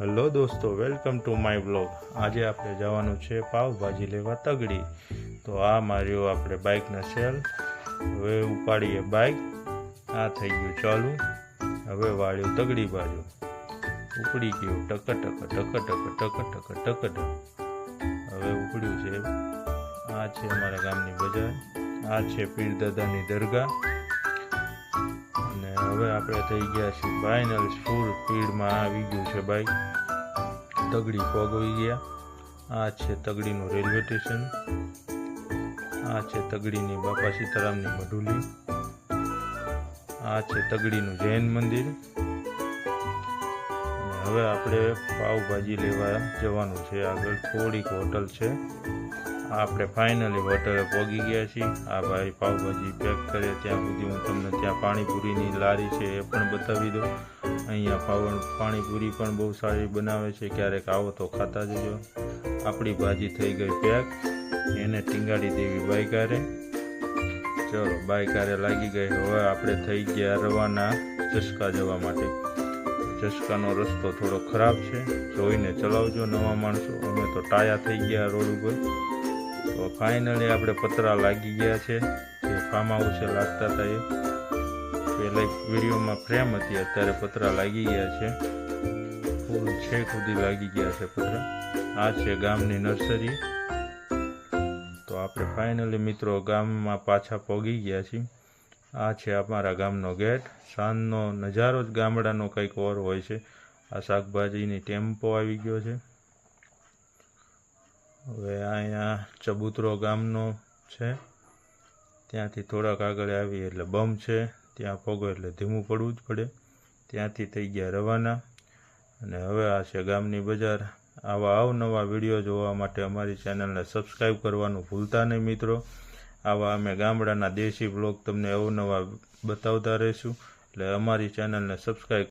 Hello દોસ્તો, welcome to my blog. આજે આપણે જવાનું છે પાવભાજી લેવા તગડી। તો આ માર્યો આપણે બાઇકના સેલ। હવે ઉપાડીએ બાઇક। આ થઈ ગયું ચાલુ। હવે વાળ્યું તગડી બાજુ, ઉપડી ગયું ટક ટક ટક ટક ટક ટક ટક ટક। હવે ઉપડ્યું છે। આ છે અમારા ગામની બજાર, આ છે પીરદાદાની દરગાહ। અને હવે આપણે થઈ ગયા છીએ ફાઇનલ ફૂલ સ્પીડમાં આવી ગયું છે બાઇક। તગડી પહોંચી ગયા। આ છે તગડીનું રેલવે સ્ટેશન, આ છે તગડીની બાપા સીતારામની મઢુલી, આ છે તગડીનું જૈન મંદિર। અને હવે આપણે પાવભાજી લેવા જવાનું છે। આગળ થોડીક હોટલ છે, આપણે ફાઇનલી હોટલે પહોંચી ગયા છીએ। આ ભાઈ પાવભાજી પેક કરે ત્યાં સુધી હું તમને ત્યાં પાણીપુરીની લારી છે એ પણ બતાવી દઉં। અહીંયા પાણીપુરી પણ બહુ સારી બનાવે છે, ક્યારેક આવો તો ખાતા જજો। આપણી ભાજી થઈ ગઈ પેક, એને ટીંગાડી દેવી બાઈકારે। ચલો બાઈકારે લાગી ગઈ। હવે આપણે થઈ ગયા રવાના ચસ્કા જવા માટે। ચસ્કાનો રસ્તો થોડો ખરાબ છે, જોઈને ચલાવજો નવા માણસો, અમે તો ટાયા થઈ ગયા રોડ ઉપર। તો ફાઇનલી આપણે પતરા લાગી ગયા છે, જે ફાર્મ હાઉસે લાગતા હતા એ પહેલાં વિડીયોમાં ફ્રેમ હતી, અત્યારે પતરા લાગી ગયા છે, ફૂલ છેક સુધી લાગી ગયા છે પતરા। આ છે ગામની નર્સરી। તો આપણે ફાઇનલી મિત્રો ગામમાં પાછા પહોંચી ગયા છીએ। આ છે અમારા ગામનો ગેટ। સાંજનો નજારો જ ગામડાનો કંઈક ઓર હોય છે। આ શાકભાજીની ટેમ્પો આવી ગયો છે। હવે અહીંયા ચબૂતરો ગામનો છે, ત્યાંથી થોડાક આગળ આવી એટલે બમ છે, ત્યાં પગો એટલે ધીમું પડવું જ પડે। ત્યાંથી થઈ ગયા રવાના। અને હવે આ છે ગામની બજાર। આવા અવનવા વિડીયો જોવા માટે અમારી ચેનલને સબસ્ક્રાઈબ કરવાનું ભૂલતા નહીં મિત્રો। આવા અમે ગામડાના દેશી બ્લોગ તમને અવનવા બતાવતા રહીશું, એટલે અમારી ચેનલને સબસ્ક્રાઈબ